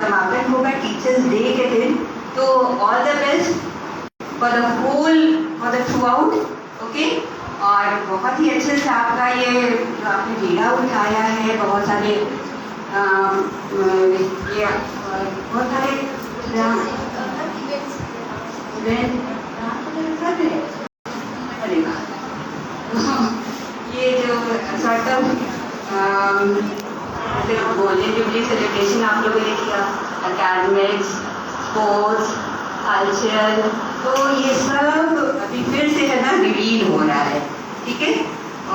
समापन होगा teachers day के दिन। तो all the best for the through out, okay. और बहुत ही अच्छे से आपका ये जो आपने बीड़ा उठाया है, बहुत सारे ये बहुत सारे अरे ये जो sort of golden jubilee celebration आप लोगों ने किया, एकेडमिक्स, स्पोर्ट्स, कल्चर, तो ये सब अभी फिर से है ना रिवील हो रहा है, ठीक है।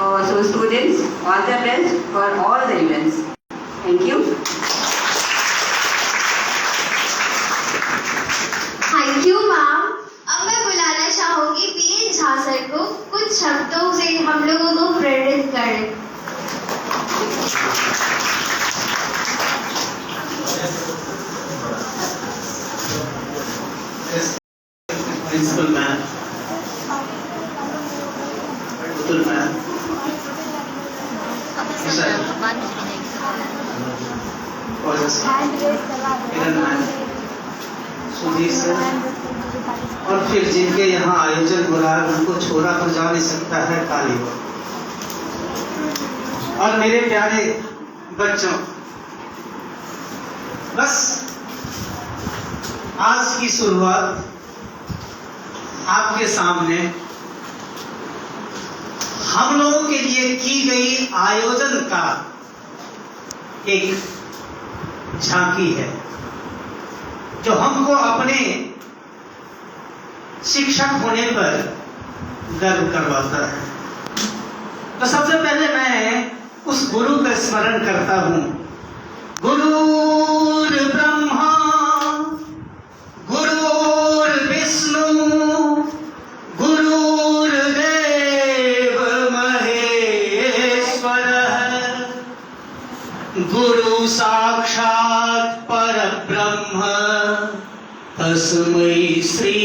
और so students, all the best for all the events. Thank you. Thank you ma'am. अब मैं बुलाना चाहूंगी पीएन झा सर को कुछ शब्दों से हम लोगों को प्रेरित करें। Principal ma'am, ma'am, Sudhir sir, और फिर जिनके यहाँ आयोजन हो रहा है उनको छोड़ा तो जा नहीं सकता है, ताली हो। और मेरे प्यारे बच्चों, बस आज की शुरुआत आपके सामने हम लोगों के लिए की गई आयोजन का एक झांकी है, जो हमको अपने शिक्षक होने पर गर्व करवाता है। तो सबसे पहले मैं उस गुरु का स्मरण करता हूं। गुरुर् ब्रह्मा गुरुर्विष्णु गुरुर्देव महेश्वरः गुरु साक्षात् परब्रह्म तस्मै श्री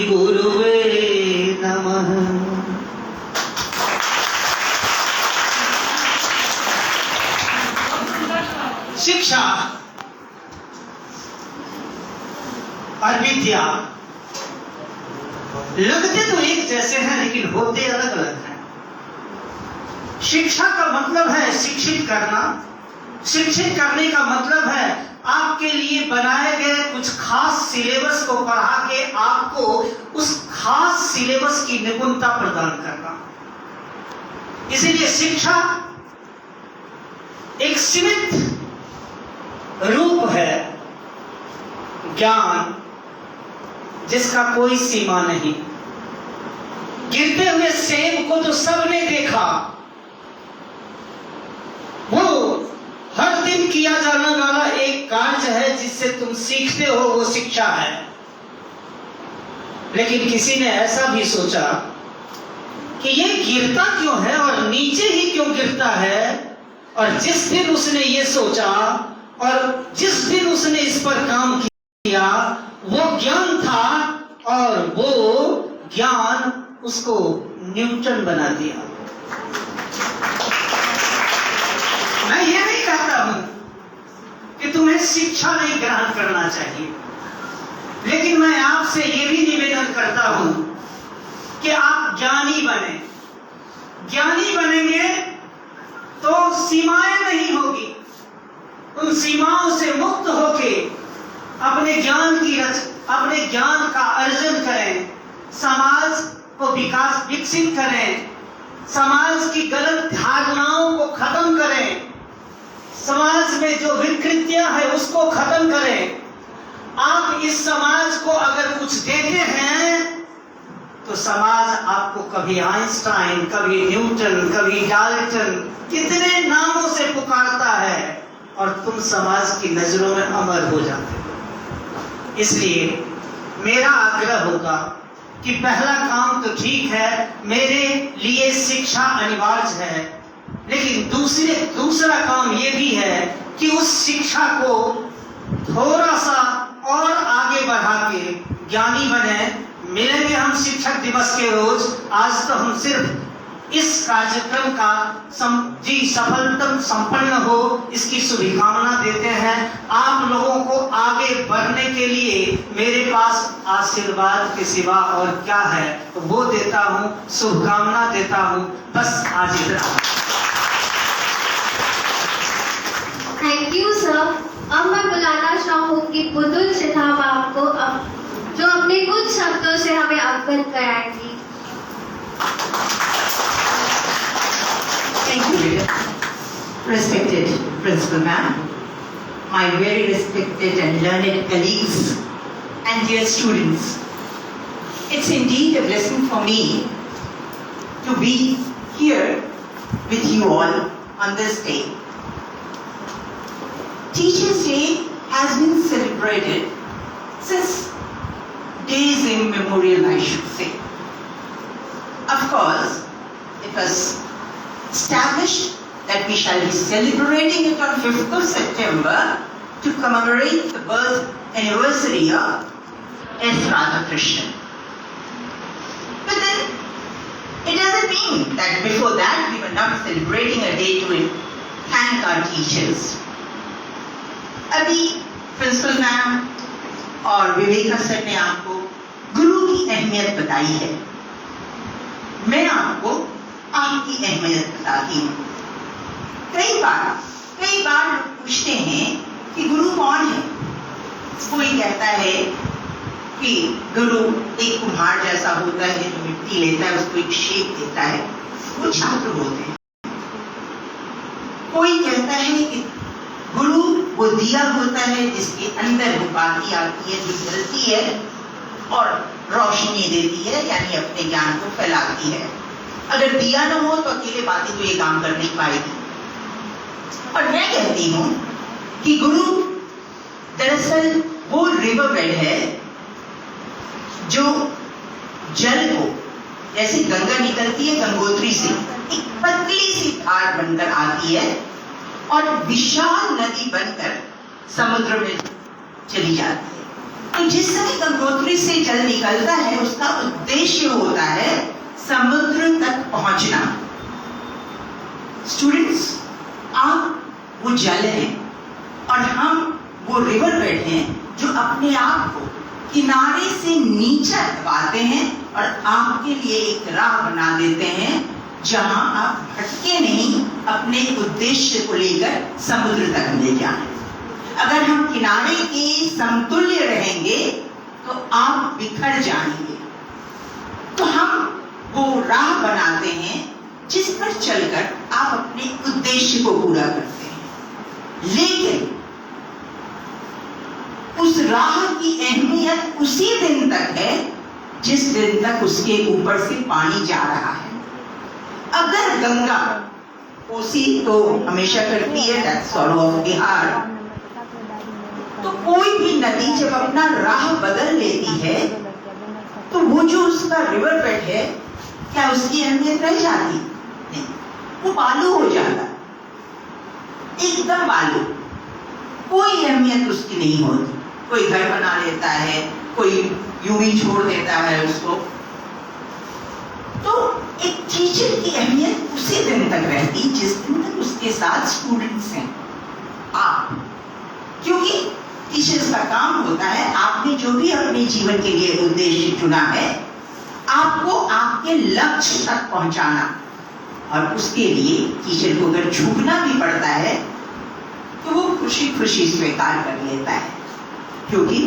गुरुवे नमः। शिक्षा और विद्या लगते तो एक जैसे हैं, लेकिन होते अलग अलग हैं। शिक्षा का मतलब है शिक्षित करना। शिक्षित करने का मतलब है आपके लिए बनाए गए कुछ खास सिलेबस को पढ़ा के आपको उस खास सिलेबस की निपुणता प्रदान करना। इसीलिए शिक्षा एक सीमित रूप है, ज्ञान जिसका कोई सीमा नहीं। गिरते हुए सेब को तो सबने देखा, वो हर दिन किया जाने वाला एक कार्य है जिससे तुम सीखते हो, वो शिक्षा है। लेकिन किसी ने ऐसा भी सोचा कि ये गिरता क्यों है और नीचे ही क्यों गिरता है, और जिस दिन उसने ये सोचा और जिस दिन उसने इस पर काम किया, वो ज्ञान था, और वो ज्ञान उसको न्यूटन बना दिया। मैं ये नहीं कहता हूं कि तुम्हें शिक्षा नहीं ग्रहण करना चाहिए, लेकिन मैं आपसे ये भी निवेदन करता हूं कि आप ज्ञानी बने। ज्ञानी बनेंगे तो सीमाएं नहीं होगी। उन सीमाओं से मुक्त होके अपने ज्ञान का अर्जन करें, समाज को विकसित करें, समाज की गलत धारणाओं को खत्म करें, समाज में जो विकृतियां है उसको खत्म करें। आप इस समाज को अगर कुछ देते हैं तो समाज आपको कभी आइंस्टाइन, कभी न्यूटन, कभी डाल्टन, कितने नामों से पुकारता है, और तुम समाज की नजरों में अमर हो जाते हो। इसलिए मेरा आग्रह होगा कि पहला काम तो ठीक है, मेरे लिए शिक्षा अनिवार्य है, लेकिन दूसरा काम ये भी है कि उस शिक्षा को थोड़ा सा और आगे बढ़ा के ज्ञानी बने। मिलेंगे हम शिक्षक दिवस के रोज। आज तो हम सिर्फ इस कार्यक्रम का सफलतम संपन्न हो, इसकी शुभकामना देते हैं। आप लोगों को आगे के लिए मेरे पास आशीर्वाद के सिवा और क्या है, वो देता हूँ, शुभकामना देता हूँ। बस आज इतना। Thank you sir. अब मैं बुलाना चाहूंगी पुतुल सिन्हा मैम को, जो अपने कुछ शब्दों से हमें अवगत कराएंगी। Thank you, respected Principal Ma'am, my very respected and learned colleagues and dear students. It's indeed a blessing for me to be here with you all on this day. Teachers' Day has been celebrated since days immemorial, I should say. Of course, it was established that we shall be celebrating it on 5th of September to commemorate the birth anniversary of S. Radhakrishnan. But then, it doesn't mean that before that we were not celebrating a day to thank our teachers. अभी principal ma'am और Viveka sir ने आपको गुरु की अहमियत बताई है। मैं आपको आपकी अहमियत बताती हूँ। कई बार लोग पूछते हैं कि गुरु कौन है। कोई कहता है कि गुरु एक कुम्हार जैसा होता है जो मिट्टी लेता है, उसको एक शेप देता है, वो छात्र होते हैं। कोई कहता है कि गुरु वो दिया होता है जिसके अंदर वो बाती आती है जो जलती है और रोशनी देती है, यानी अपने ज्ञान को फैलाती है। अगर दिया न हो तो अकेले बाती तो ये काम कर नहीं पाएगी। और मैं कहती हूं कि गुरु दरअसल वो रिवर बेड है जो जल को, जैसे गंगा निकलती है गंगोत्री से, एक पतली सी धार बनकर आती है और विशाल नदी बनकर समुद्र में चली जाती है। तो जिस समय गंगोत्री से जल निकलता है उसका उद्देश्य होता है समुद्र तक पहुंचना। स्टूडेंट्स, आप वो जल हैं और हम वो रिवर बेड हैं जो अपने आप को किनारे से नीचे दबाते हैं और आपके लिए एक राह बना देते हैं जहां आप भटके नहीं, अपने उद्देश्य को लेकर समुद्र तक ले जाएं। अगर हम किनारे के समतुल्य रहेंगे तो आप बिखर जाएंगे। तो हम वो राह बनाते हैं जिस पर चलकर आप अपने उद्देश्य को पूरा करते हैं। लेकिन उस राह की अहमियत उसी दिन तक है जिस दिन तक उसके ऊपर से पानी जा रहा है। अगर गंगा कोसी तो हमेशा करती है, दैट्स सॉर्ट ऑफ बिहार, तो कोई भी नदी जब अपना राह बदल लेती है तो वो जो उसका रिवर बेड है, क्या उसकी अहमियत रह जाती? नहीं, वो बालू हो जाता, एकदम बालू, कोई अहमियत उसकी नहीं होती। कोई घर बना लेता है, कोई यूं ही छोड़ देता है उसको। तो एक टीचर की अहमियत उसी दिन तक रहती जिस दिन तक उसके साथ स्टूडेंट्स हैं आप, क्योंकि टीचर्स का काम होता है, आपने जो भी अपने जीवन के लिए उद्देश्य चुना है, आपको आपके लक्ष्य तक पहुंचाना। और उसके लिए टीचर को अगर झुकना भी पड़ता है तो वो खुशी खुशी स्वीकार कर लेता है, क्योंकि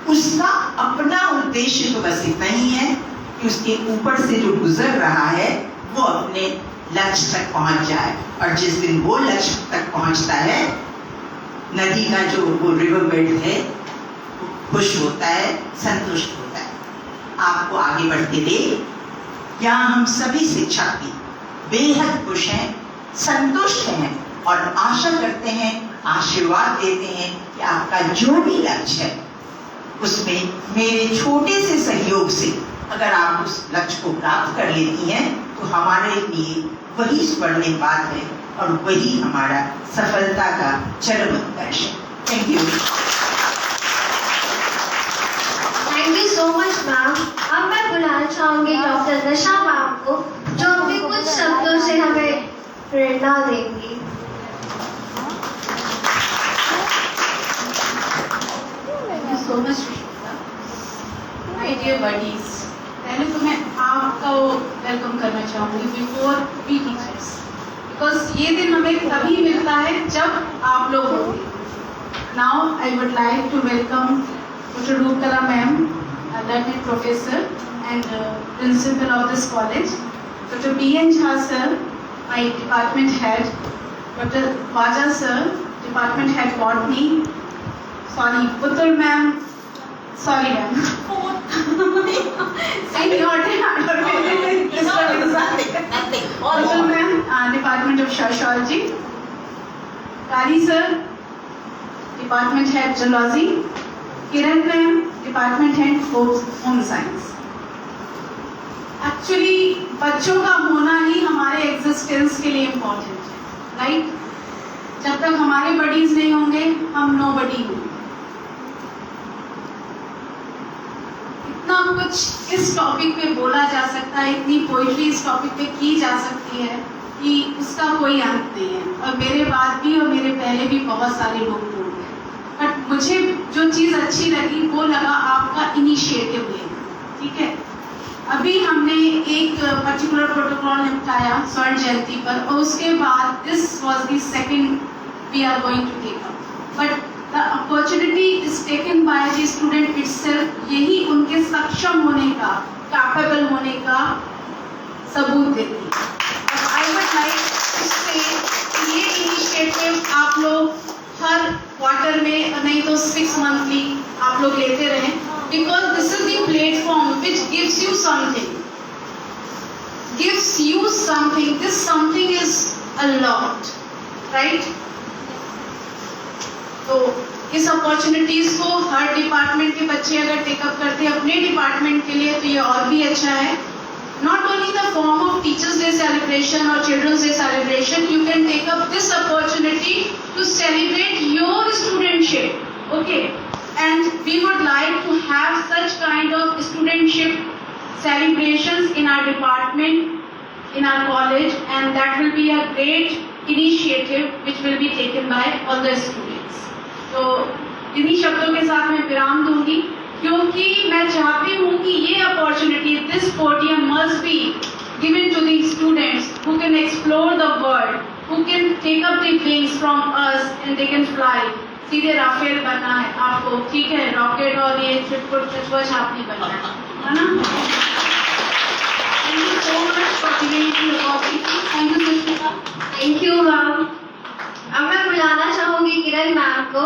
उसका अपना उद्देश्य तो बस इतना ही है कि उसके ऊपर से जो गुजर रहा है वो अपने लक्ष्य तक पहुंच जाए। और जिस दिन वो लक्ष्य तक पहुंचता है, नदी का जो वो रिवर बेड है खुश होता है, संतुष्ट होता है। आपको आगे बढ़ते देख यहाँ हम सभी शिक्षक भी बेहद खुश हैं, संतुष्ट हैं और आशा करते हैं, आशीर्वाद देते हैं कि आपका जो भी लक्ष्य है उसमें मेरे छोटे से सहयोग से अगर आप उस लक्ष्य को प्राप्त कर लेती हैं तो हमारे लिए वही स्वर्णिम बात है और वही हमारा सफलता का चरम उत्कर्ष है। Thank you. Thank you so much ma'am. अब मैं बुलाना चाहूंगी डॉक्टर दशा मैम को, जो अपने कुछ शब्दों से हमें प्रेरणा देंगी। so much, Rishita. My dear buddies, पहले तो मैं आपका वेलकम करना चाहूँगी बिफोर वी टीचर्स, बिकॉज ये दिन हमें तभी मिलता है जब आप लोग होते हैं। Now I would like to welcome Dr. Roopkala ma'am, a learned professor and principal of this college, Dr. B.N. Jha sir, my department head, Dr. Waja sir, department head botany, sorry, Putul ma'am, sorry ma'am. Putul ma'am, department of sociology, Kari sir, department head zoology, Kiran ma'am, department head home science. Actually बच्चों का होना ही हमारे existence के लिए important है, right? जब तक हमारे बडीज नहीं होंगे हम नो बडी होंगे। इतना कुछ इस टॉपिक पे बोला जा सकता है, इतनी पोइट्री इस टॉपिक पे की जा सकती है कि उसका कोई अंत नहीं है। और मेरे बाद भी और मेरे पहले भी बहुत सारे लोग बोल गए, बट मुझे जो चीज़ अच्छी लगी वो लगा आपका इनिशिएटिव लेना, ठीक है? अभी हमने एक पर्टिकुलर प्रोटोकॉल निपटाया स्वर्ण जयंती पर, और उसके बाद this was the second we are going to take up, but the opportunity is taken by the student itself. यही उनके सक्षम होने का, कैपेबल होने का सबूत देती है। आई वुड लाइक टू से ये इनिशिएटिव आप लोग हर क्वार्टर में, नहीं तो 6 मंथली आप लोग लेते रहें, because this is the platform which gives you something, this something is a lot, right? तो इस अपॉर्चुनिटीज को हर डिपार्टमेंट के बच्चे अगर टेकअप करते हैं अपने डिपार्टमेंट के लिए, तो ये और भी अच्छा है। Not only the form of Teachers' Day celebration or Children's Day celebration, you can take up this opportunity to celebrate your studentship, okay? And we would like to have such kind of studentship celebrations in our department, in our college, and that will be a great initiative which will be taken by all the students. तो इन्हीं शब्दों के साथ मैं विराम दूंगी, क्योंकि मैं चाहती हूँ कि ये opportunity, this podium must be given to the students who can explore the world, who can take up the wings from us and they can fly. सीधे राफेल बनना है आपको, ठीक है? रॉकेट और ये चुटपुट छाप नहीं बनना है ना? Thank you so much for giving me the opportunity. Thank you Sushmita. Thank you ma'am. अब मैं बुलाना चाहूंगी किरण मैम को।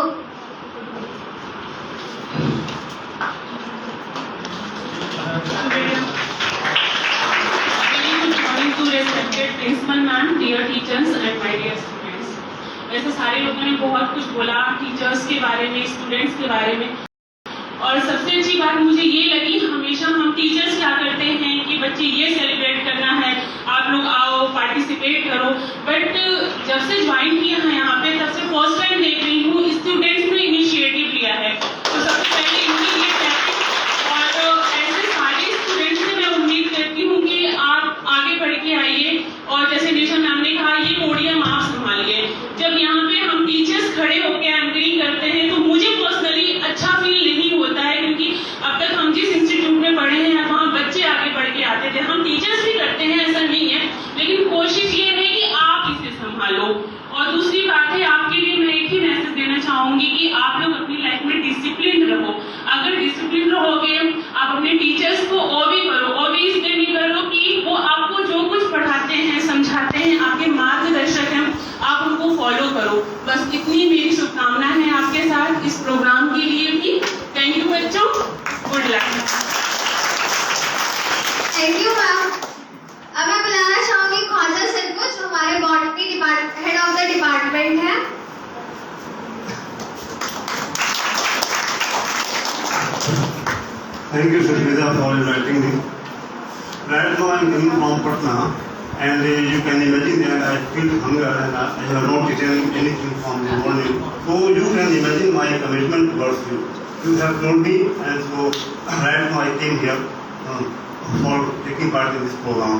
To respected principal ma'am, dear teachers and my dear students. वैसे सारे लोगों ने बहुत कुछ बोला टीचर्स के बारे में, स्टूडेंट्स के बारे में, और सबसे अच्छी बात मुझे ये लगी, हमेशा हम टीचर्स क्या करते हैं कि बच्चे ये सेलिब्रेट करना है, आप लोग आओ पार्टिसिपेट करो, बट जब से ज्वाइन किया है यहाँ पे तब से फर्स्ट टाइम देख रही हूँ स्टूडेंट्स ने इनिशिएटिव लिया है। तो सबसे पहले इनके लिए और ऐसे सारे स्टूडेंट्स से मैं उम्मीद करती हूँ कि आप आगे बढ़ के आइए, और जैसे निशा मैम ने कहा ये पोडियम आप संभालिए। जब यहाँ पे हम टीचर्स खड़े होकर एंकरिंग करते हैं तो मुझे पर्सनली अच्छा फील नहीं होता है, क्योंकि अब तक हम जिस इंस्टीट्यूट में पढ़े हैं वहाँ बच्चे आगे बढ़ के आते थे, हम टीचर्स भी करते हैं ऐसा नहीं है, लेकिन कोशिश ये है कि आप इसे संभालो। और दूसरी बात है, आपके लिए मैं एक ही मैसेज देना चाहूंगी कि आप लोग अपनी लाइफ में डिसिप्लिन रहो। अगर डिसिप्लिन रहोगे, आप अपने टीचर्स को ओबी करो, ओबी इसलिए नहीं करो कि वो आपको जो कुछ पढ़ाते हैं, समझाते हैं, आपके मार्गदर्शक हैं, आप उनको फॉलो करो। बस इतनी मेरी शुभकामनाएं हैं आपके साथ इस प्रोग्राम के लिए भी। थैंक यू बच्चों, good luck. Thank you ma'am. अब मैं बुलाना चाहूंगी ख्वाजा सर को, जो हमारे botany head of the department है। Thank you, Sushmita, for inviting me. Right now, I'm coming from Patna, and you can imagine that I feel hunger and I have not eaten anything from the morning. So you can imagine my commitment towards you. You have told me, and so right now I came here for taking part in this program.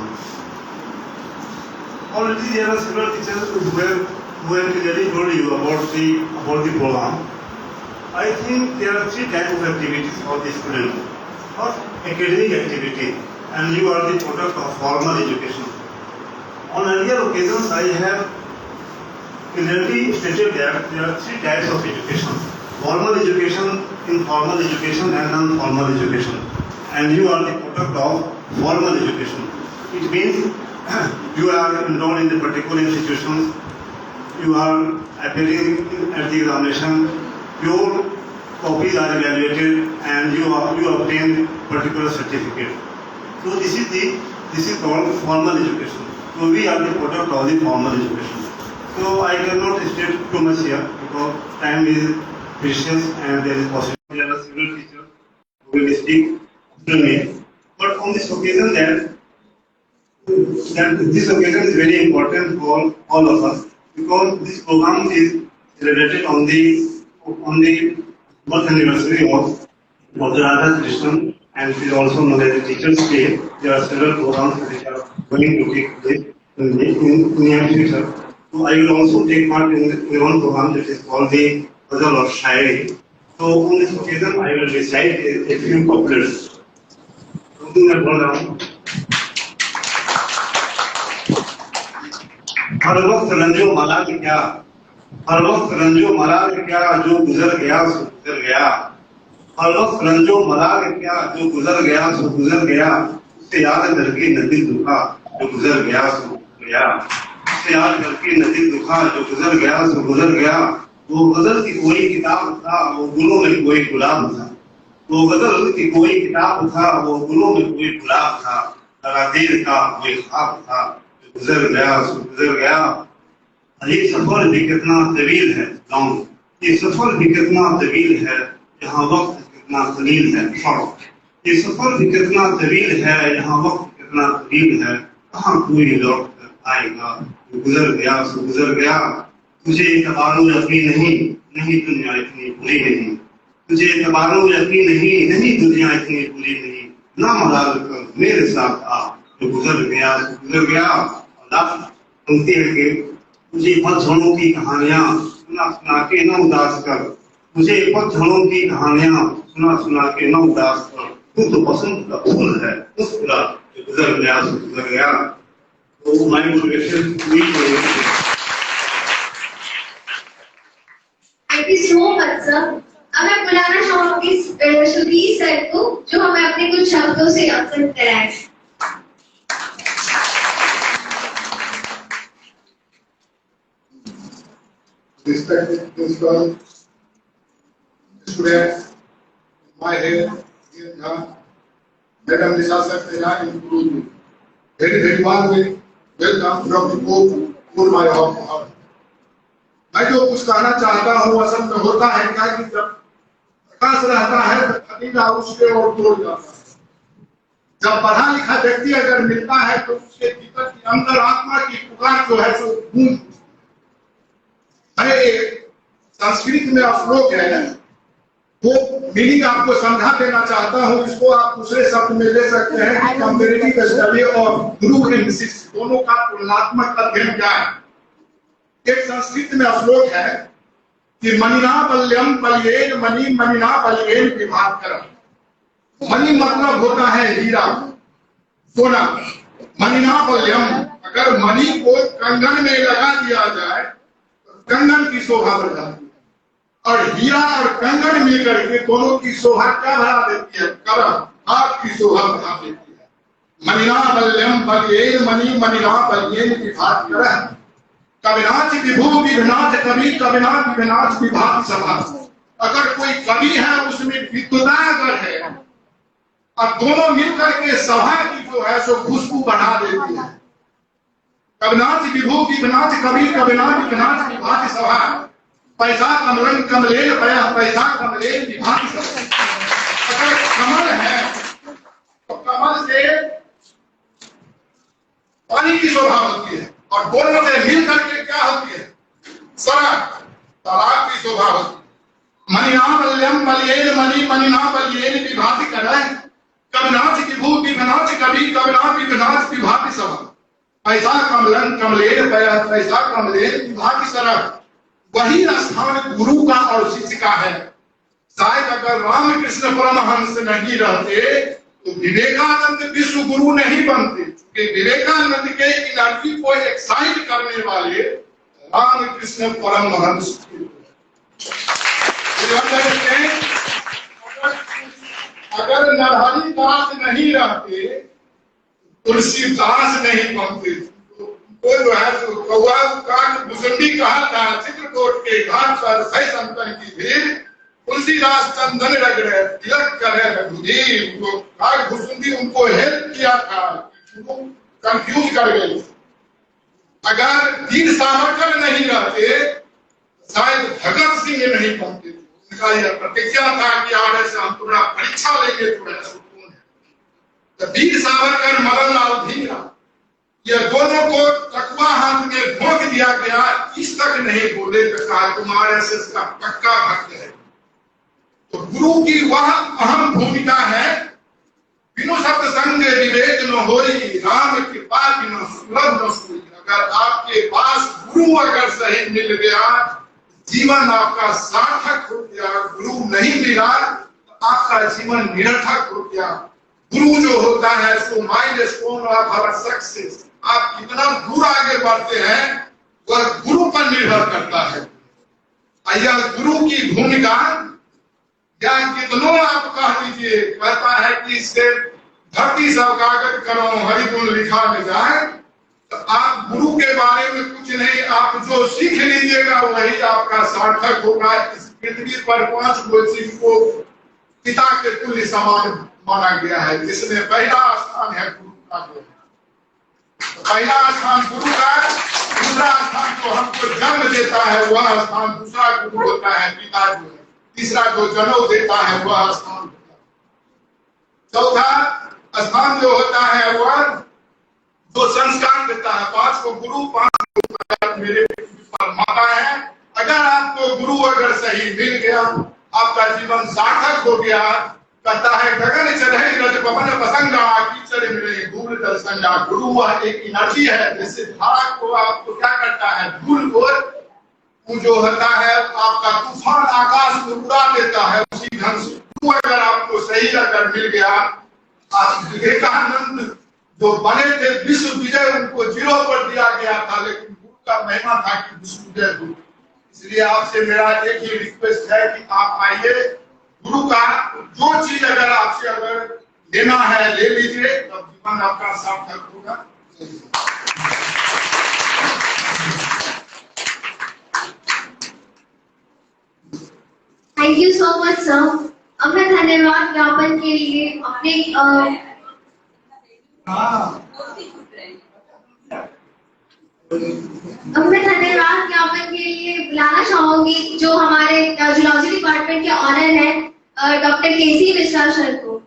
Already there are several teachers who have clearly told you about the program. I think there are three types of activities for the student. First, academic activity, and you are the product of formal education. On earlier occasions, I have clearly stated that there are three types of education: formal education, informal education, and non-formal education. And you are the product of formal education. It means you are enrolled in the particular institutions, you are appearing at the examination, your copies are evaluated, and you obtain particular certificate. So this is called formal education. So we are the product of the formal education. So I cannot state too much here because time is precious and there is possibility there are several teachers who will speak after me. But on this occasion that this occasion is very important for all of us because this program is related on the birth anniversary of Radha Krishnan, and it is also known as the Teachers' Day. There are several programs which are going to take place in the near future. So I will also take part in one program that is called the Ghazal of Shairi. So on this occasion I will recite a few couplets. हर वक्त रंजो मलाल क्या, हर वक्त रंजो मलाल क्या, जो गुजर गया सो गुजर गया। हर वक्त रंजो मलाल क्या, जो गुजर गया सो गुजर गया। उससे याद करके न दिल दुखा, जो गुजर गया सो गुजर गया। उससे याद करके न दिल दुखा, जो गुजर गया सो गुजर गया। वो गजल की कोई किताब था, वो गुलों में कोई गुलाब था। वो गजल की कोई किताब था, वो गुलों में कोई गुलाब था। जरा देर का कोई ख्वाब था, गुजर गया सो गुजर गया। ये सफर भी कितना तवील है गाँव, ये सफर भी कितना तवील है, यहाँ वक्त कितना कलील है। ये सफर भी कितना तवील है, यहाँ वक्त कितना कलील है। कहाँ कोई लौट कर आएगा, गुजर गया सो गुजर गया। तुझे तबारो यकीन नहीं, नहीं दुनिया इतनी बुरी नहीं। तुझे तबारो यकीन नहीं, नहीं दुनिया इतनी बुरी नहीं। ना मलाल कर मेरे साथ आ, जो गुजर गया सो गुजर गया। सुनते हैं कि मुझे पतझड़ों की कहानियां सुना सुना के न उदास कर, मुझे पतझड़ों की कहानियां सुना सुना के न उदास कर। तू तो बसंत का फूल है, मुस्कुरा जो गुजर गया सो गुजर गया। तो my motivation thank you so much sir. अब मैं बुलाना चाहूंगी सुधीर सर को, जो हमें अपने कुछ शब्दों से अवगत कराएं। Respected principal, students, my head, Madam Nisha Saxena, include very warmly welcome from the Pope, my heart. मैं जो कुछ कहना चाहता हूँ असल में होता है क्या कि जब प्रकाश रहता है तो खतीजा उसके और तोड़ जाता है। जब पढ़ा लिखा व्यक्ति अगर मिलता है तो उसके भीतर की अंदर आत्मा की पुकार जो है सो गूंज। संस्कृत में श्लोक है, वो मीनिंग आपको समझा देना चाहता हूँ। इसको आप दूसरे शब्द में ले सकते हैं कि कंपैरेटिव स्टडी और गुरु एंड शिष्य दोनों का तुलनात्मक अध्ययन क्या है। एक संस्कृत में श्लोक है कि मणिना बल्यम बल्येन मणि मणिना बल्येन विभाग कर। मणि मतलब होता है हीरा, सोना। मणिना बल्यम, अगर मणि को कंगन में लगा दिया जाए कंगन की शोभा बढ़ जाती है, और हीरा और कंगन मिलकर के दोनों की शोभा क्या बढ़ा देती है? करम आपकी शोभा बढ़ा देती है। मणिना बल्यम बल्येन मणि मणिना बल्येन विभाग कर। कविनाच विभु विभिनाच कवि कविनाच विभिनाच विभाग सभा। अगर कोई कवि है उसमें विद्वता अगर है और दोनों मिलकर के सभा की जो है सो खुशबू बढ़ा देती है। कविनाच विभु विभिनाच कवि कविनाच विभिनाच विभाग सभा। पैसा कमलन कमलेन पया पैसा कमलेन विभाग सभा। अगर कमल है तो कमल से पानी की शोभा होती है, और दोनों में मिल करके क्या होती है? सड़क, तालाब की शोभा होती है। मणिना बल्यम बल्येन मणि मणिना बल्येन विभाति करे। कविनाच विभु विभिनाच कवि कविनाच विभिनाच विभाति सभा। पैसा कमलन कमलेन पैसा कमलेन विभाति सड़क। वही स्थान गुरु का और शिष्य का है शायद अगर रामकृष्ण परमहंस नहीं रहते तो विवेकानंद विश्व गुरु नहीं बनते, क्योंकि विवेकानंद के एनर्जी को एक्साइट करने वाले रामकृष्ण परमहंस थे। अगर नरहरि दास नहीं रहते, तुलसीदास नहीं बनते। तो जो है कौआ काट भुसंडी कहा था, चित्रकूट के घाट पर सही संतन की भीड़, तुलसीदास चंदन रग रहे तिलक करे रघुवीर। तो काट भुसंडी उनको हेल्प किया था, कंफ्यूज कर गए। अगर वीर सावरकर नहीं रहते शायद भगत सिंह नहीं बनते। उनका यह प्रतिज्ञा था कि आगे से हम पूरा परीक्षा लेंगे, तो वीर सावरकर, मदन लाल धींगा, ये दोनों को चकवा हाथ में ठोक दिया गया। इस तक नहीं बोले तो कहा तुम्हारे से इसका पक्का भक्त है। तो गुरु की वह अहम भूमिका है। बिनु शब्द संग विवेक न होई, राम कृपा बिनु सुलभ न सोई। अगर आपके पास गुरु अगर सही मिल गया, जीवन आपका सार्थक हो गया। गुरु नहीं मिला तो आपका जीवन निरर्थक हो गया। गुरु जो होता है सो माइलस्टोन ऑफ आवर सक्सेस। आप कितना दूर आगे बढ़ते हैं वह गुरु पर निर्भर करता है। यह गुरु की भूमिका या कितनों आप कह दीजिए, कहता है कि इससे धरती सब कागज करो हरिगुण लिखा में जाए। तो आप गुरु के बारे में कुछ नहीं, आप जो सीख लीजिएगा वही आपका सार्थक होगा। इस पृथ्वी पर 5 गोचिन को पिता के तुल्य समान माना गया है, जिसमें पहला स्थान है गुरु का। तो पहला स्थान गुरु का, दूसरा स्थान जो हमको जन्म देता है वह स्थान दूसरा गुरु होता है, पिता जो है। तीसरा जो जन्म देता है वह स्थान होता है। चौथा स्थान जो होता है वह जो संस्कार देता है। 5 को गुरु, 5 मेरे माता है। अगर आपको गुरु अगर सही मिल गया, आपका जीवन सार्थक हो गया। कहता है गगन चढ़े रज पवन पसंगा, कीचड़ मिले धूल जल संगा। गुरु वह एक एनर्जी है, जैसे धारा को आपको क्या करता है, धूल को जो होता है आपका तूफान आकाश में उड़ा देता है। उसी ढंग से गुरु अगर आपको सही अगर मिल गया, आप विवेकानंद जो बने थे विश्व विजय, उनको 0 पर दिया गया था, लेकिन गुरु का महिमा था कि विश्व विजय हो। इसलिए आपसे मेरा एक ही रिक्वेस्ट है कि आप आइए, गुरु का जो चीज अगर आपसे अगर लेना है ले लीजिए, तब जीवन आपका सार्थक होगा। Thank you so much sir. अब मैं धन्यवाद ज्ञापन के लिए अपने अब मैं धन्यवाद ज्ञापन के लिए बुलाना चाहूंगी जो हमारे जूलॉजी डिपार्टमेंट के ऑनर है डॉक्टर केसी मिश्रा सर को।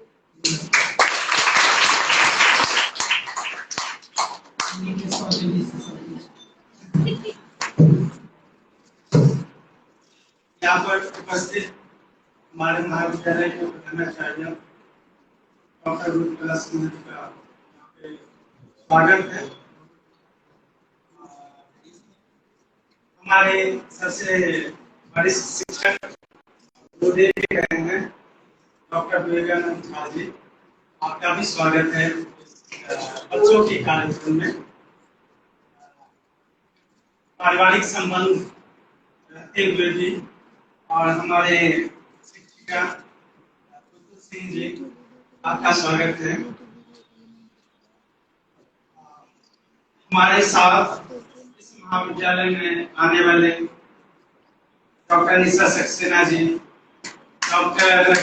यहाँ पर उपस्थित हमारे महाविद्यालय के प्रधानाचार्य डॉक्टर रुद्र सिंह का स्वागत है। हमारे सबसे वरिष्ठ शिक्षक जो दे रहे हैं डॉक्टर विवेकानंद झा जी, आपका भी स्वागत है बच्चों के कार्यक्रम में। पारिवारिक संबंध रहते हुए भी और हमारे शिक्षिका रुद्र सिंह जी, आपका स्वागत है। हमारे साथ इस महाविद्यालय में आने वाले डॉक्टर निशा सक्सेना जी, डॉक्टर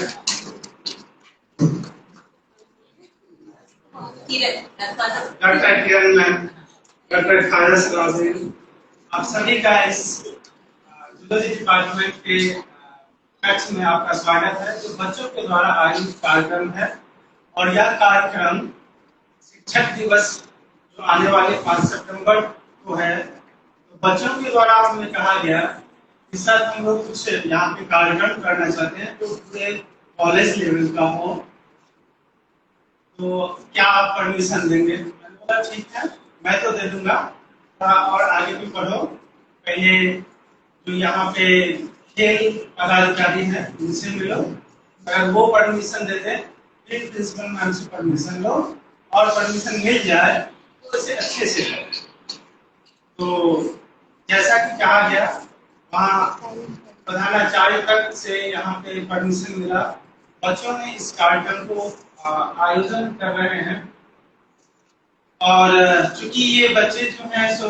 किरण मैम, डॉक्टर खाजा सलाउद्दीन, आप सभी का इस जूलॉजी डिपार्टमेंट के कक्ष में आपका स्वागत है, जो बच्चों के द्वारा आयोजित कार्यक्रम है। और यह कार्यक्रम शिक्षक दिवस जो आने वाले 5 सितंबर को है, तो बच्चों के द्वारा हमें कहा गया कि सर हम लोग कुछ यहाँ पे कार्यक्रम करना चाहते हैं जो पूरे कॉलेज लेवल का हो, तो क्या आप परमिशन देंगे? मैंने बोला ठीक है, मैं तो दे दूंगा, और आगे भी पढ़ो। पहले जो यहाँ पे खेल पदाधिकारी है उनसे मिलो, अगर वो परमिशन दे दें फिर प्रिंसिपल मैम से परमिशन लो, और परमिशन मिल जाए तो इसे अच्छे से करो। तो जैसा कि कहा गया, वहाँ प्रधानाचार्य तक से यहाँ पे परमिशन मिला। बच्चों ने इस कार्यक्रम को आयोजन कर रहे हैं, और चूंकि ये बच्चे जो हैं सो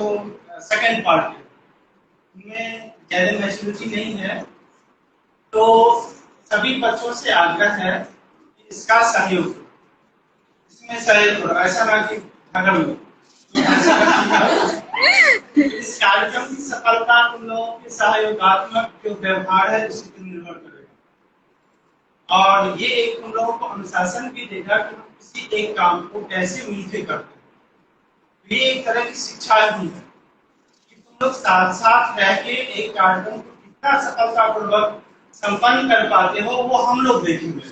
सेकंड पार्ट के, उनमें ज्यादा मैच्योरिटी नहीं है, तो सभी बच्चों से आग्रह है कि इसका सहयोग, इसमें सहयोग करो, ऐसा ना कि भागम लो। इस कार्यक्रम की सफलता तुम लोगों के सहयोगात्मक जो व्यवहार है उसी पर निर्भर करेगा, और ये एक तुम लोगों को अनुशासन भी देगा कि तुम किसी एक काम को कैसे मिलकर करते हो। ये एक तरह की शिक्षा भी है कि तुम लोग साथ साथ रह के एक कार्यक्रम को कितना सफलतापूर्वक संपन्न कर पाते हो, वो हम लोग देखेंगे।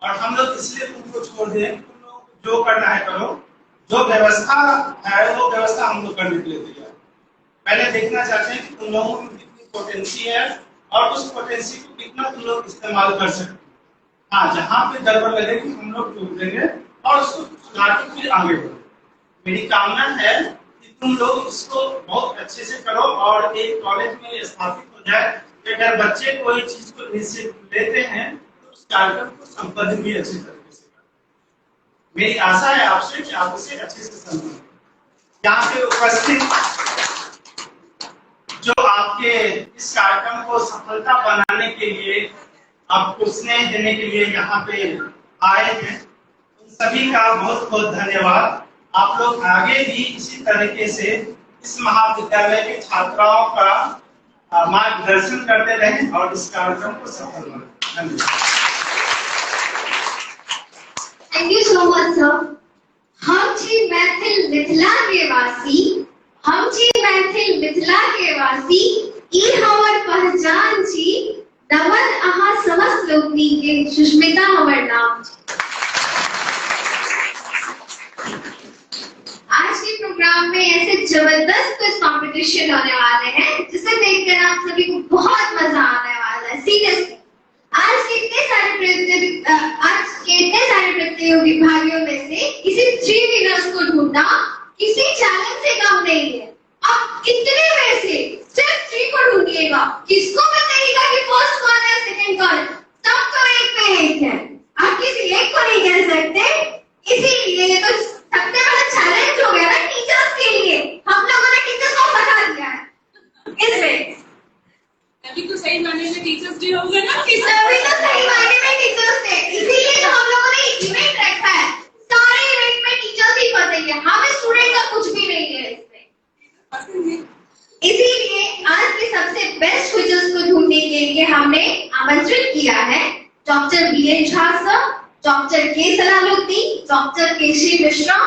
और हम लोग इसलिए तुमको छोड़ दें, तुम लोग जो करना है करो, जो व्यवस्था है वो व्यवस्था हम लोग करने के लिए तैयार। पहले देखना चाहते हैं कि तुम लोगों में कितनी पोटेंसी है और उस पोटेंसी को कितना तुम लोग इस्तेमाल कर सकते हो। हाँ, जहाँ पे गड़बड़ लगेगी हम लोग टूट देंगे और उसको सुधार के फिर आगे बढ़ो। मेरी कामना है कि तुम लोग इसको बहुत अच्छे से करो और एक कॉलेज में स्थापित हो जाए कि अगर बच्चे कोई चीज को इनिशिएटिव लेते हैं तो उस कार्यक्रम को संपन्न भी अच्छी तरीके से करें। मेरी आशा है आपसे कि आप इसे अच्छे से समझें। यहाँ पे उपस्थित जो आपके इस कार्यक्रम को सफलता बनाने के लिए, आपको स्नेह देने के लिए यहाँ पे आए हैं, उन सभी का बहुत बहुत धन्यवाद। आप लोग आगे भी इसी तरीके से इस महाविद्यालय के छात्राओं का मार्गदर्शन करते रहें और इस कार्यक्रम को सफल बनाएं। धन्यवाद। Thank you so much sir. हम छी मैथिल मिथिला के वासी, हम छी मैथिल मिथिला के वासी, ई हमर पहचान छी, नमन अहाँ समस्त लोकनि के, सुष्मिता हमर नाम छी। आज के प्रोग्राम में ऐसे जबरदस्त कुछ कंपटीशन होने वाले हैं जिसे देखकर आप सभी को बहुत मजा आने वाला है। सीरियसली आज के इतने सारे प्रतियोगियों में से किसी 3 विनर्स को ढूंढना किसी चैलेंज से कम नहीं है। अब इतने में से सिर्फ 3 को ढूंढिएगा, किसको बताइएगा कि फर्स्ट कौन है सेकंड कौन है, सब तो एक में एक है, आप किसी एक को नहीं कह सकते। इसीलिए ये तो सबसे बड़ा चैलेंज हो गया ना टीचर्स के लिए। हम लोगों ने टीचर्स को बता दिया है इसमें। अभी तो सही मायने में टीचर्स डे होगा ना, अभी तो सही मायने में टीचर्स डे, इसीलिए तो हम लोगों ने एक इवेंट रखा है। सारे इवेंट में टीचर्स ही फंसेंगे, हमें स्टूडेंट का कुछ भी नहीं है इसमें। इसीलिए आज के सबसे बेस्ट टीचर्स को ढूंढने के लिए हमने आमंत्रित किया है doctor BN Jha sir, doctor K Salaluddin, doctor Keshi Mishra,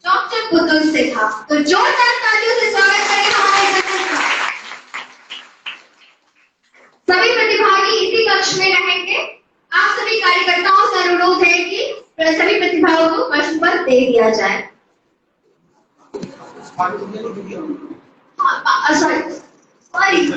doctor Putul Sinha. तो जोरदार तालियों से स्वागत करें हमारे जजेस का। सभी प्रतिभागी इसी कक्ष में रहेंगे। आप सभी कार्यकर्ताओं से अनुरोध है कि सभी प्रतिभागियों को कक्ष पर दे दिया जाए। हाँ, सॉरी